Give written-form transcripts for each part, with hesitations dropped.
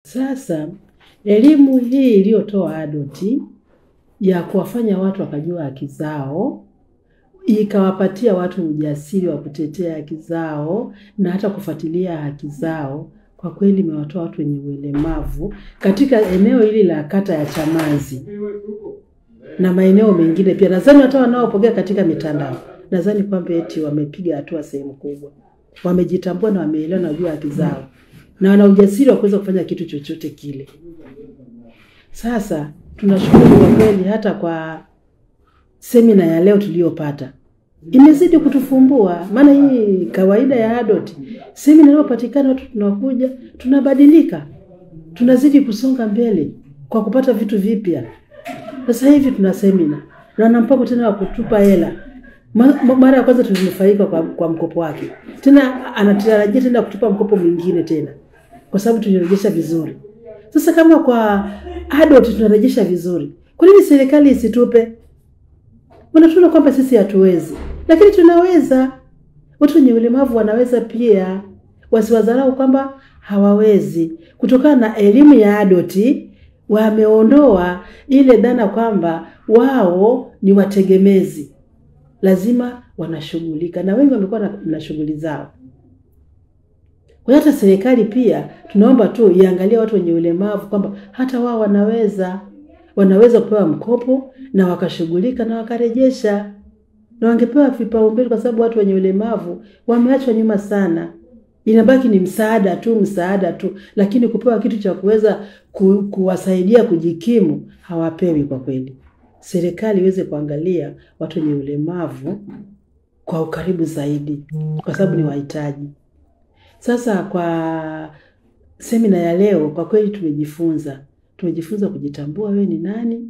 Sasa elimu hii iliyotoa ADOT ya kuwafanya watu wakajua haki zao, ikawapatia watu ujasiri wa kutetea haki zao na hata kufuatilia haki zao, kwa kweli imewatoa watu wenye ulemavu katika eneo hili la kata ya Chamazi na maeneo mengine pia. Nadhani hata wanaopokea katika mitandao, nadhani kwamba eti wamepiga hatua sehemu kubwa. Wamejitambua na wameelewa na kujua haki zao, na wana ujasiri wa kuweza kufanya kitu chochote kile. Sasa tunashukuru kwa kweli hata kwa semina ya leo tuliyopata. Imezidi kutufumbua, maana hii kawaida ya ADOT. Semina inayopatikana watu tunakuja, tunabadilika. Tunazidi kusonga mbele kwa kupata vitu vipya. Sasa hivi tuna semina na ana mpango tena wa kutupa hela. Mara ya kwanza tulinufaika kwa mkopo wake. Tena anatarajia tena kutupa mkopo mwingine tena, kwa sababu tulirejesha vizuri. Sasa kama kwa ADOT tunarejesha vizuri, kwa nini serikali isitupe? Wanatuna kwamba sisi hatuwezi, lakini tunaweza. Watu wenye ulemavu wanaweza pia, wasiwadharau kwamba hawawezi. Kutokana na elimu ya ADOT wameondoa ile dhana kwamba wao ni wategemezi, lazima wanashughulika, na wengi wamekuwa na shughuli zao. Kwa hata serikali pia tunaomba tu iangalie watu wenye ulemavu kwamba hata wao wanaweza kupewa mkopo na wakashughulika na wakarejesha, na wangepewa vipaumbele, kwa sababu watu wenye ulemavu wameachwa nyuma sana. Inabaki ni msaada tu, lakini kupewa kitu cha kuweza kuwasaidia kujikimu hawapewi. Kwa kweli serikali iweze kuangalia watu wenye ulemavu kwa ukaribu zaidi, kwa sababu ni wahitaji. Sasa kwa semina ya leo kwa kweli tumejifunza kujitambua wewe ni nani.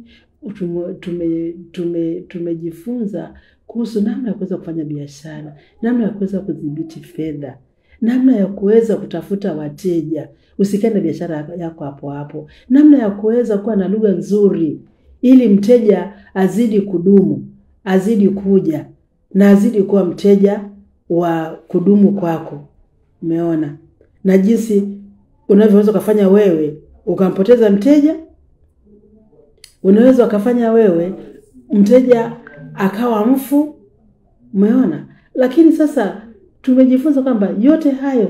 Tumejifunza kuhusu namna ya kuweza kufanya biashara, namna ya kuweza kudhibiti fedha, namna ya kuweza kutafuta wateja, usikae na biashara yako hapo, namna ya kuweza kuwa na lugha nzuri ili mteja azidi kudumu, azidi kuja na azidi kuwa mteja wa kudumu kwako. Umeona? Na jinsi unavyoweza kufanya wewe ukampoteza mteja, unaweza ukafanya wewe mteja akawa mfu. Umeona? Lakini sasa tumejifunza kwamba yote hayo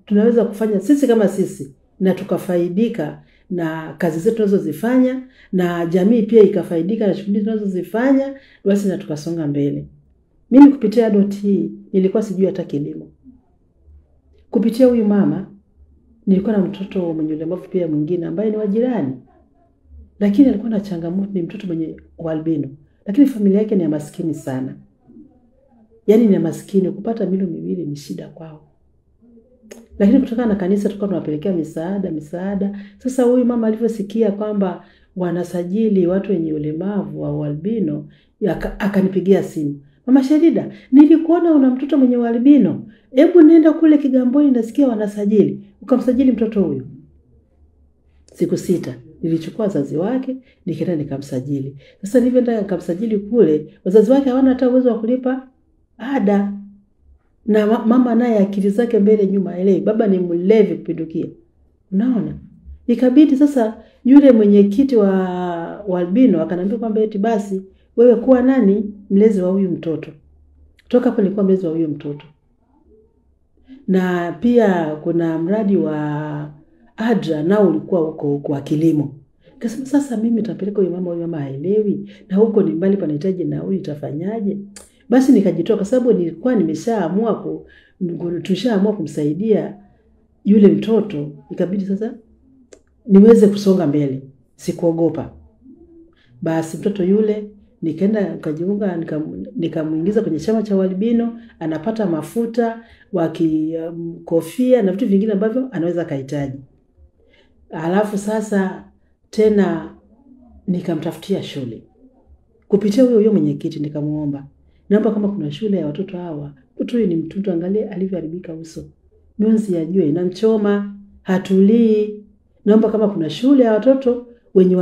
tunaweza kufanya sisi kama sisi, na tukafaidika na kazi zetu tunazozifanya, na jamii pia ikafaidika na shughuli tunazozifanya, basi na tukasonga mbele. Mimi kupitia ADOT nilikuwa sijui hata kilimo. Kupitia huyu mama nilikuwa na mtoto mwenye ulemavu pia mwingine ambaye ni wajirani, lakini alikuwa na changamoto, ni mtoto mwenye albino, lakini familia yake ni ya maskini sana. Yaani ni ya maskini, kupata milo miwili ni shida kwao. Lakini kutokana na kanisa tulikuwa tunawapelekea misaada. Sasa huyu mama alivyosikia kwamba wanasajili watu wenye ulemavu wa albino, akanipigia simu. Mama Sherida, nilikuona una mtoto mwenye albino. Hebu nenda kule Kigamboni, nasikia wanasajili. Ukamsajili mtoto huyu. Siku 6 nilichukua wazazi wake, nikaenda nikamsajili. Sasa nilivyoenda nikamsajili kule, wazazi wake hawana hata uwezo wa kulipa ada. Na mama naye akili zake mbele nyuma, elewi baba ni mlevi kupindukia. Unaona? Ikabidi sasa yule mwenyekiti wa albino akaniambia kwamba eti basi wewe kuwa nani mlezi wa huyu mtoto. Kutoka hapo nilikuwa mlezi wa huyu mtoto. Na pia kuna mradi wa ADRA nao ulikuwa huko kwa kilimo. Kasema sasa mimi nitapeleka huyu mama haelewi, na huko ni mbali panahitaji na huyu itafanyaje? Basi nikajitoa, kwa sababu nilikuwa tushaamua kumsaidia yule mtoto. Ikabidi sasa niweze kusonga mbele, sikuogopa. Basi mtoto yule nikaenda nikajiunga, nikamuingiza kwenye chama cha albino, anapata mafuta, kofia na vitu vingine ambavyo anaweza kuhitaji. Alafu sasa tena nikamtafutia shule. Kupitia huyo mwenyekiti nikamuomba, naomba kama kuna shule ya watoto hawa, mtoto huyu ni mtoto, angalie alivyoharibika uso, mionzi ya jua inamchoma, hatulii. Naomba kama kuna shule ya watoto wenye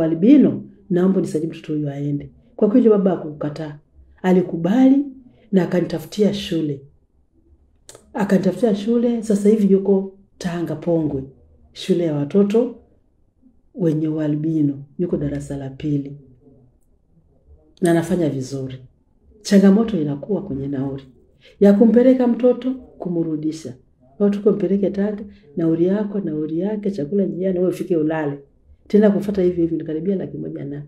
albino, naomba nisaidie mtoto huyu aende. Kwa kweli baba hakukataa, alikubali na akanitafutia shule. Sasa hivi yuko Tanga Pongwe, shule ya watoto wenye ualbino, yuko darasa la 2 na anafanya vizuri. Changamoto inakuwa kwenye nauli ya kumpeleka mtoto kumrudisha. Au tukompeleke Tanga, nauli yako, nauli yake, chakula njiani, wewe ufike ulale. Tena kufuata hivi hivi nikaribia 100,000 na.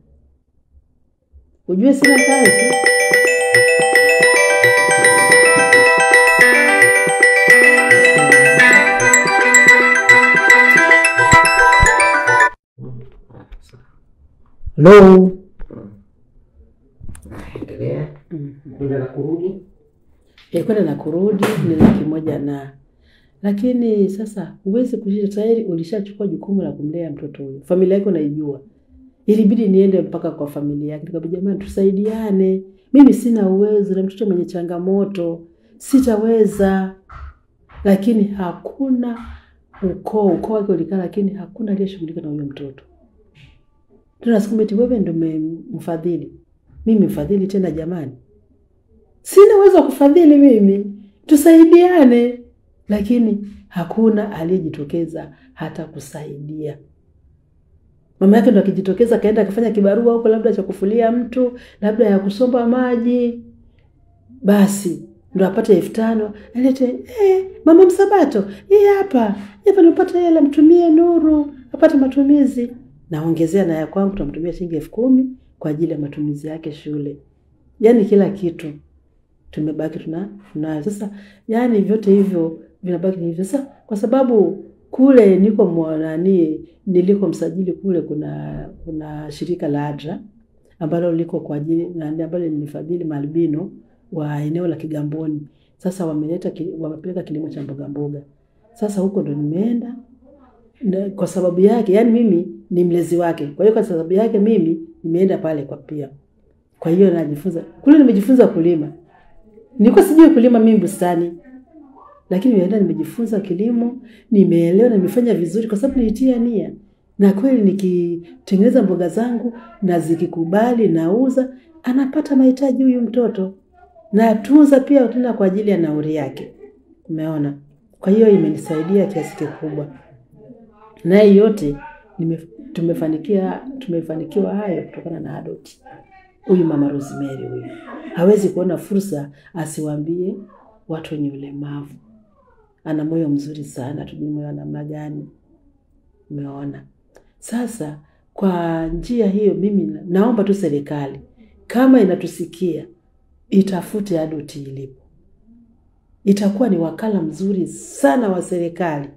Ujue sina kazi. Hello. Endelea. Kwenda na kurudi. Kwenda na kurudi ni 100,000 na. Lakini sasa huwezi kushika, tayari ulishachukua jukumu la kumlea mtoto huyo. Familia yako naijua. Ilibidi niende mpaka kwa familia yake. Nikamwambia jamani tusaidiane. Mimi sina uwezo na mtoto mwenye changamoto. Sitaweza. Lakini hakuna ukoo wake ulikaa, lakini hakuna aliyeshughulika na huyo mtoto. Tunasema eti wewe ndio mfadhili. Mimi mfadhili tena jamani? Sina uwezo wa kufadhili mimi. Tusaidiane. Lakini hakuna aliyejitokeza hata kusaidia. Mama yake ndo akijitokeza kaenda akafanya kibarua huko, labda cha kufulia mtu, labda ya kusomba maji. Basi ndo apate 5,000, alete mama Msabato, hii hapa nipata hela mtumie Nuru, apate matumizi. Naongezea na ya kwangu tutamtumia shilingi 10,000 kwa ajili ya matumizi yake shule. Yaani kila kitu tumebaki tunayo. Sasa yani vyote hivyo vinabaki hivyo. Sasa kwa sababu kule niliko msajili kule kuna shirika la ADRA ambalo liko kwa ajili na ambalo linifadhili maalbino wa eneo la Kigamboni. Sasa wamepeleka kilimo cha mboga. Sasa huko ndo nimeenda kwa sababu yake, yani mimi ni mlezi wake. Kwa hiyo kwa sababu yake mimi nimeenda pale kwa pia. Kwa hiyo najifunza. Kule nimejifunza kulima. Nilikuwa sijui kulima mimi bustani. Lakini nimejifunza kilimo, nimeelewa na nimefanya vizuri kwa sababu nilitia nia. Na kweli nikitengeneza mboga zangu na zikikubali nauza, anapata mahitaji huyu mtoto. Na tuza pia tena kwa ajili ya nauli yake. Umeona? Kwa hiyo imenisaidia kiasi kikubwa. Na yote tumefanikiwa hayo kutokana na Adoti. Huyu mama Rosemary huyu. Hawezi kuona fursa asiwaambie watu wenye ulemavu. Ana moyo mzuri sana, tujui moyo namna gani. Umeona? Sasa kwa njia hiyo mimi naomba tu serikali kama inatusikia itafute Adoti ilipo. Itakuwa ni wakala mzuri sana wa serikali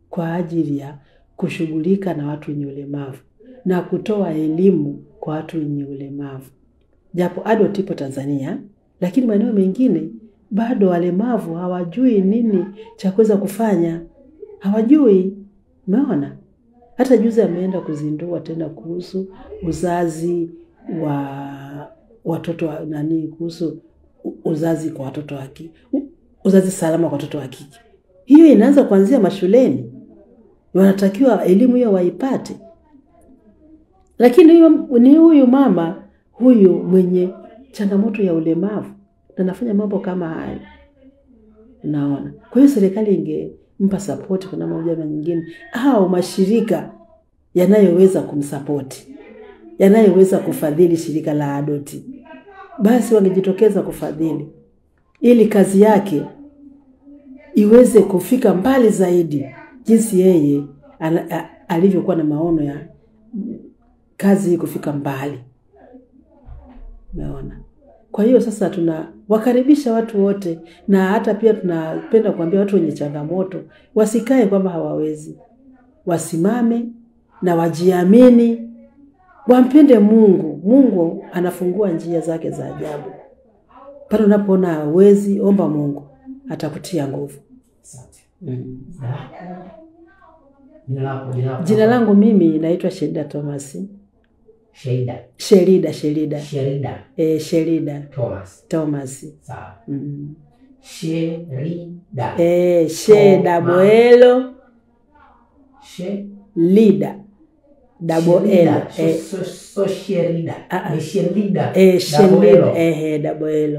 kwa ajili ya kushughulika na watu wenye ulemavu na kutoa elimu kwa watu wenye ulemavu. Japo Adoti ipo Tanzania, lakini maeneo mengine bado walemavu hawajui nini cha kuweza kufanya. Hawajui. Umeona? Hata juzi ameenda kuzindua tena kuhusu uzazi wa watoto kuhusu uzazi kwa watoto wa kike. Uzazi salama kwa watoto wa kike. Hiyo inaanza kuanzia mashuleni. Wanatakiwa elimu hiyo waipate. Lakini ni huyu mama huyu mwenye changamoto ya ulemavu na anafanya mambo kama hayo. Naona. Kwa hiyo serikali ingempa support kwa namna moja na nyingine, au mashirika yanayoweza kumsupport, yanayoweza kufadhili shirika la Adoti. Basi wangejitokeza kufadhili ili kazi yake iweze kufika mbali zaidi, jinsi yeye alivyokuwa na maono ya kazi kufika mbali. Umeona? Kwa hiyo sasa tunawakaribisha watu wote, na hata pia tunapenda kuambia watu wenye changamoto wasikae kwamba hawawezi. Wasimame na wajiamini, wampende Mungu. Mungu anafungua njia zake za ajabu. Pale unapoona hawezi, omba Mungu, atakutia nguvu. Asante. Jina langu mimi naitwa Sherida Thomas. Sherida. Sherida Thomas. Sawa. Sherida. Shedabwelo. Lida. Double L. So Sherida. Sherida. Sherida. Double L.